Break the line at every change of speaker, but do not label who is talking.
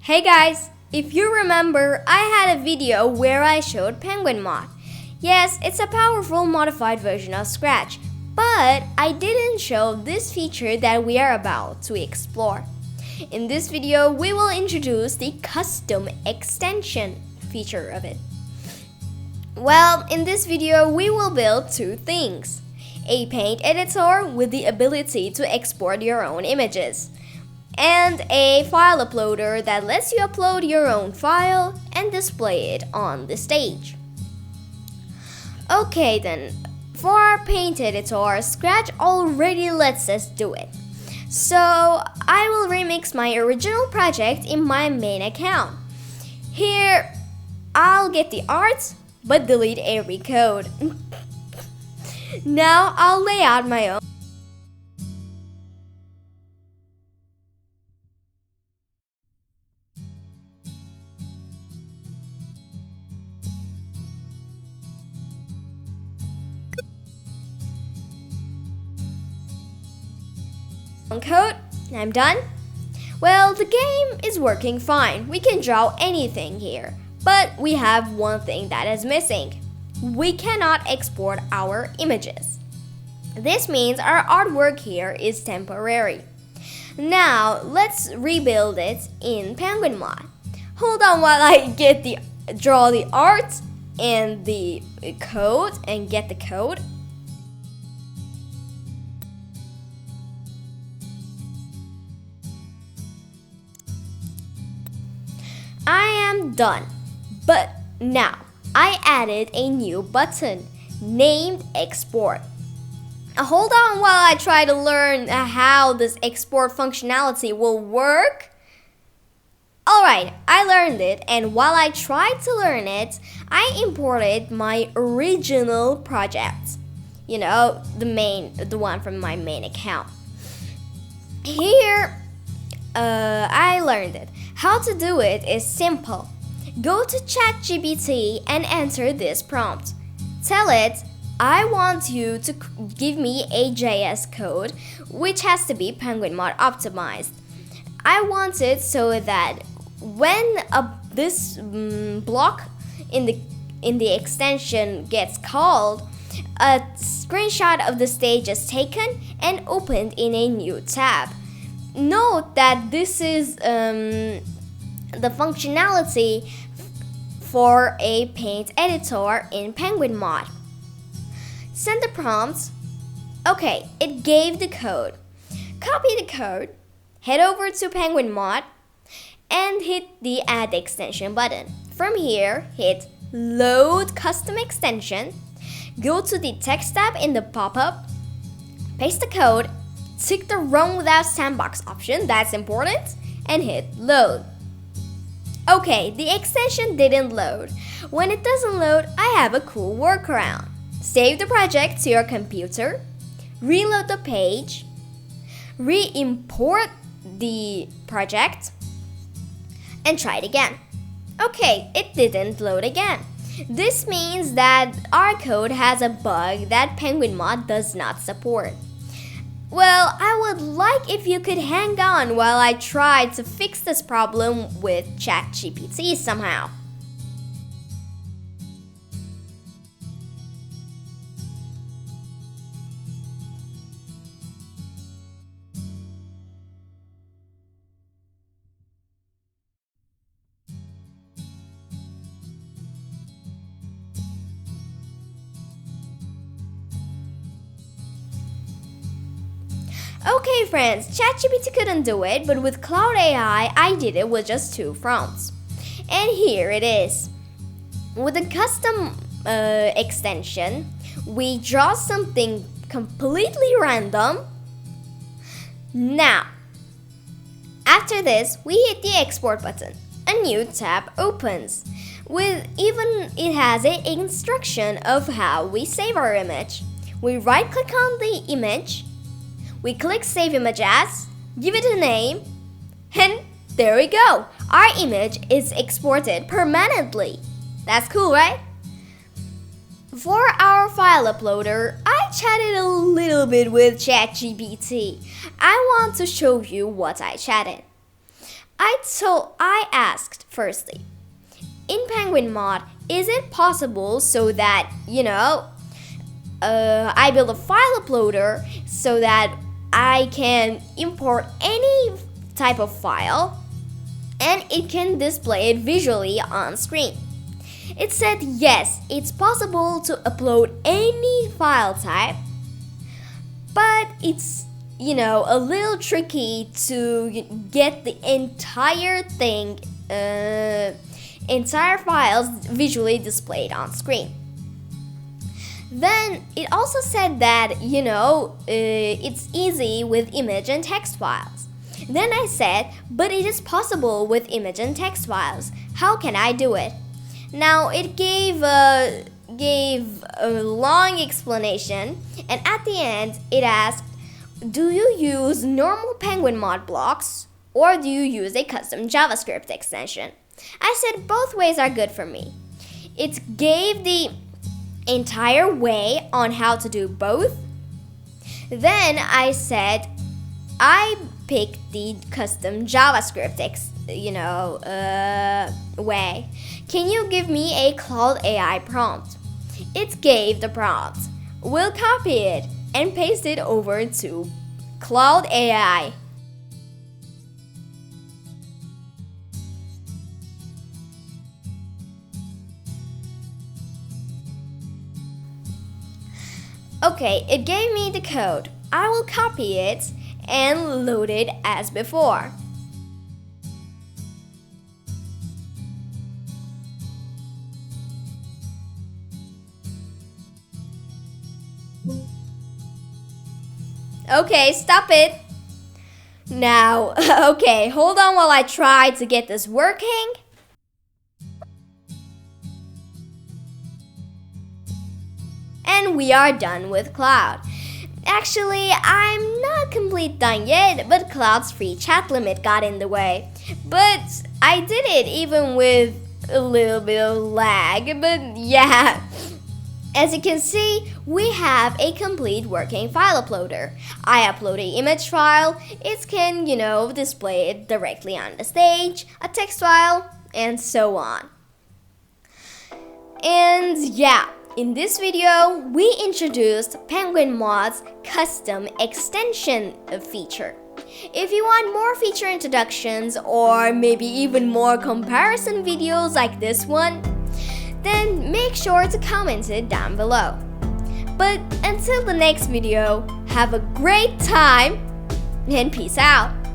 Hey guys, if you remember, I had a video where I showed PenguinMod. Yes, it's a powerful modified version of Scratch, but I didn't show this feature that we are about to explore. In this video, we will introduce the custom extension feature of it. Well, in this video, we will build two things. A paint editor with the ability to export your own images, and a file uploader that lets you upload your own file and display it on the stage. Okay then, for our paint editor, Scratch already lets us do it. So I will remix my original project in my main account. Here, I'll get the art, but delete every code. Now I'll lay out my own code. I'm done. Well, the game is working fine. We can draw anything here. But we have one thing that is missing. We cannot export our images. This means our artwork here is temporary. Now, let's rebuild it in PenguinMod. Hold on while I draw the art and the code and get the code. I am done. But now, I added a new button named Export. Hold on while I try to learn how this export functionality will work. Alright, I learned it, and while I tried to learn it, I imported my original project. You know, the one from my main account. Here, I learned it. How to do it is simple. Go to ChatGPT and enter this prompt. Tell it, I want you to give me a JS code, which has to be PenguinMod optimized. I want it so that when this block in the extension gets called, a screenshot of the stage is taken and opened in a new tab. Note that this is the functionality for a paint editor in PenguinMod. Send the prompt. Okay, it gave the code. Copy the code, head over to PenguinMod, and hit the Add Extension button. From here, hit Load Custom Extension, go to the Text tab in the pop-up, paste the code, tick the Run Without Sandbox option, that's important, and hit Load. Okay, the extension didn't load. When it doesn't load, I have a cool workaround. Save the project to your computer, reload the page, re-import the project, and try it again. Okay, it didn't load again. This means that our code has a bug that PenguinMod does not support. Well, I would like if you could hang on while I try to fix this problem with ChatGPT somehow. Okay friends, ChatGPT couldn't do it, but with Cloud AI, I did it with just 2 prompts. And here it is. With the custom extension, we draw something completely random. Now, after this, we hit the export button. A new tab opens. It has an instruction of how we save our image. We right click on the image. We click Save Image As, give it a name, and there we go. Our image is exported permanently. That's cool, right? For our file uploader, I chatted a little bit with ChatGPT. I want to show you what I chatted. I asked firstly, in PenguinMod, is it possible so that, I build a file uploader so that I can import any type of file and it can display it visually on screen? It said yes, it's possible to upload any file type, but it's a little tricky to get the entire files visually displayed on screen. Then it also said that it's easy with image and text files. Then I said, but it is possible with image and text files. How can I do it? Now it gave a long explanation, and at the end it asked, do you use normal PenguinMod blocks or do you use a custom JavaScript extension? I said both ways are good for me. It gave the entire way on how to do both. Then I said I picked the custom JavaScript way. Can you give me a Cloud AI prompt? It gave the prompt. We'll copy it and paste it over to Cloud AI. Okay, it gave me the code. I will copy it and load it as before. Okay, stop it. Now, okay, hold on while I try to get this working. And we are done with Cloud. Actually, I'm not completely done yet, but Cloud's free chat limit got in the way. But I did it even with a little bit of lag, but yeah. As you can see, we have a complete working file uploader. I upload an image file, it can, display it directly on the stage, a text file, and so on. And yeah, in this video, we introduced PenguinMod's custom extension feature. If you want more feature introductions or maybe even more comparison videos like this one, then make sure to comment it down below. But until the next video, have a great time and peace out!